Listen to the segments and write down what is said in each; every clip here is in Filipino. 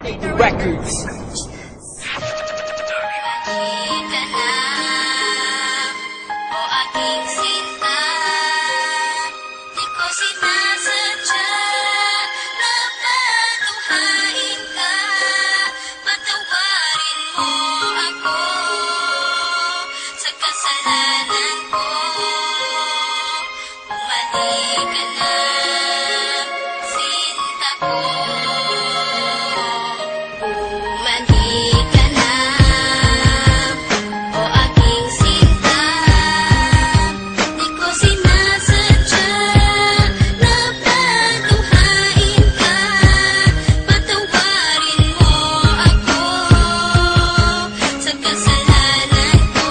Records. O aking sinta, di ko sinasadya na patuhain ka. Patawarin mo ako sa kasalanan ko. Bumalik ka na, sinta ko. Bumalik ka na, o aking sinta. Di ko sinasadya na patuhain ka. Patawarin mo ako sa kasalanan ko.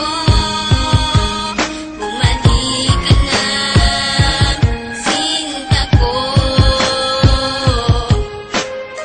Bumalik ka na, sinta ko.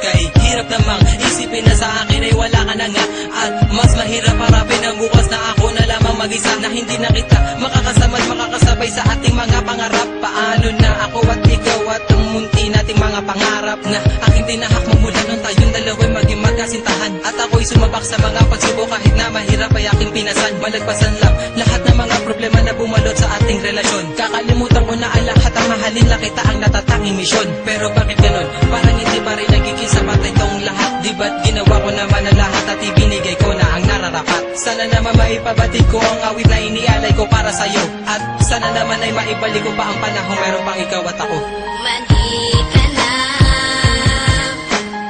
Kay hirap namang isipin na sa akin ay wala ka na nga. At mas mahirap harapin ang bukas na ako na lamang mag-isa, na hindi na kita makakasama at makakasabay sa ating mga pangarap. Paano na ako at ikaw at ang munti nating mga pangarap na aking tinahak magmula nung tayong dalawa'y maging magkasintahan. At ako'y sumabak sa mga pagsubok kahit na mahirap ay aking pinasan. Malagpasan lang lahat ng mga problema na bumalot sa ating relasyon. Kakalimutan ko na ang lahat, ang mahalin lang kita ang natatanging misyon. Pero bakit ganun? Parang hindi pa rin nagiging sapat itong lahat. Di ba't ginawa ko naman ang lahat at ibinigay ko na ang nararapat? Sana naman maipabatid ko ang awit na inialay ko para sa'yo. At sana naman ay maibalik ko pa ang panahon meron pang ikaw at ako. Bumalik ka na,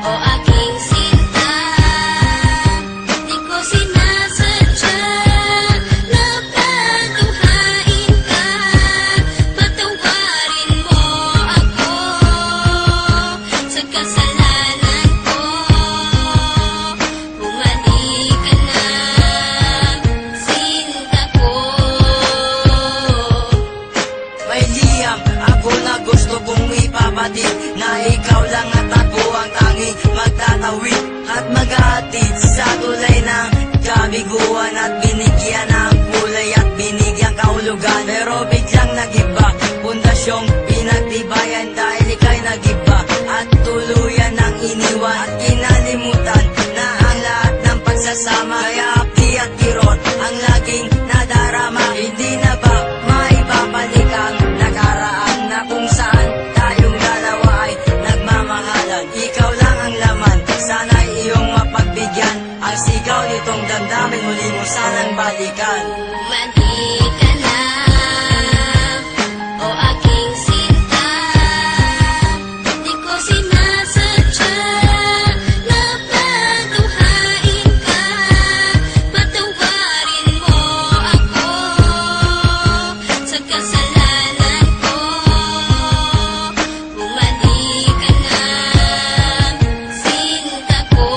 o aking sinta. Di ko sinasadya na patuhain ka. Patawarin mo ako sa kasalanan ko. Bumalik ka na, sinta ko. May liyam ako na gusto kong ipabatid, na ikaw lang at ako ang tanging magtatawid at maghahatid sa tulay ng kabiguan, at binigyan ng kulay at binigyan kahulugan. Pero biglang nagiba, pundasyong pinagtibayan dahil ika'y nagiba at tuluyan ang iniwan, at kinalimutan na ang lahat ng pagsasama. Kaya akdi at kirot ang laging nadarama. Hindi na ba maibabalik ang nakaraan na kung saan tayong dalawa ay nagmamahalan? Ikaw lang ang laman, sana'y iyong mapagbigyan. Ang sigaw nitong damdamin muli mo sanang balikan. Bumalik ka na, o aking sinta. Di ko sinasadya na patuhain ka. Patawarin mo ako sa kasalanan ko. Bumalik ka na, sinta ko.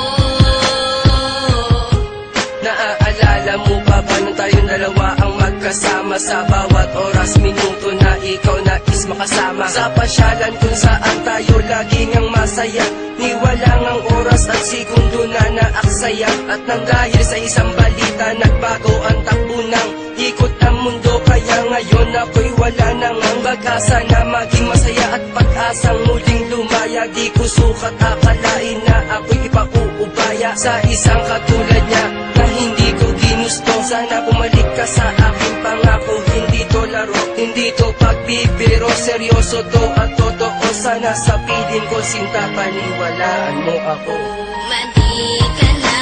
Naaalala mo ba nung tayong dalawa ang magkasama? Sa bawat oras, minuto na ikaw nais makasama. Sa pasyalan kung saan tayo laging ang masaya, ni walang ang oras at segundo na naaksaya. At nang dahil sa isang balita, nagbago ang takbo ng ikot ang mundo. Kaya ngayon ako'y wala nang ang pag-asa na maging masaya at pag-asang muling lumaya. Di ko sukat akalain na ako'y ipakuubaya sa isang katulad niya na hindi ko ginusto. Sana bumalik ka sa aking pangako. Hindi to laro, hindi to pagbibiro, seryoso to at totoo. Sana sa piling ko, sinta, paniwalaan mo ako. Bumalik ka na,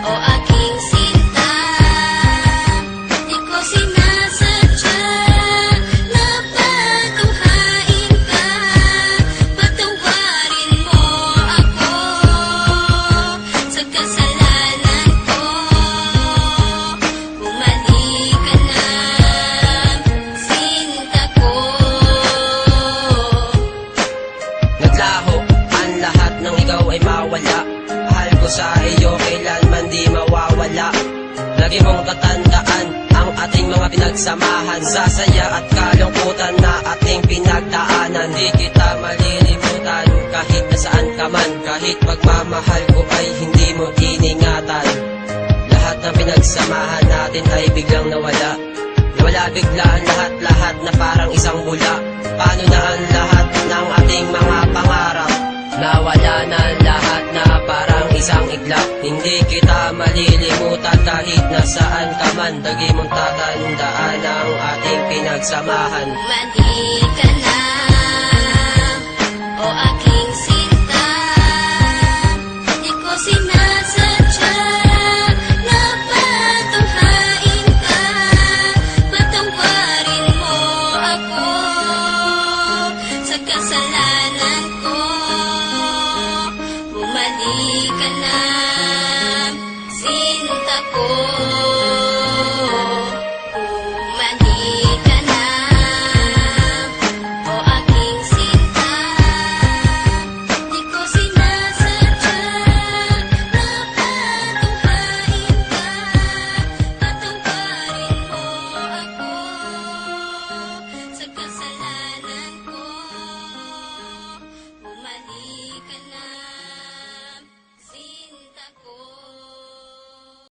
o aking sinta. Di ko sinasadya na patuhain ka. Patawarin mo ako sa kasalanan ko. Bumalik ka na, sinta ko. Naglaho ang lahat ng ikaw ay mawala. Mahal ko sa iyo kailanman di mawawala. Lagi mong tatandaan ang ating mga pinagsamahan, sa saya at kalungkutan na ating pinagdaanan. Di kita malilimutan kahit nasaan ka man. Kahit pagmamahal ko ay hindi mo iningatan. Lahat ng pinagsamahan natin ay biglang nawala. Nawala bigla ang lahat-lahat na parang isang bula. Paano na ang lahat ng ating mga pangarap? Nawala na lahat na parang isang iglap. Hindi kita malilimutan kahit nasaan ka man. Lagi mong tatandaan ang ating pinagsamahan. Mali ka na, o aking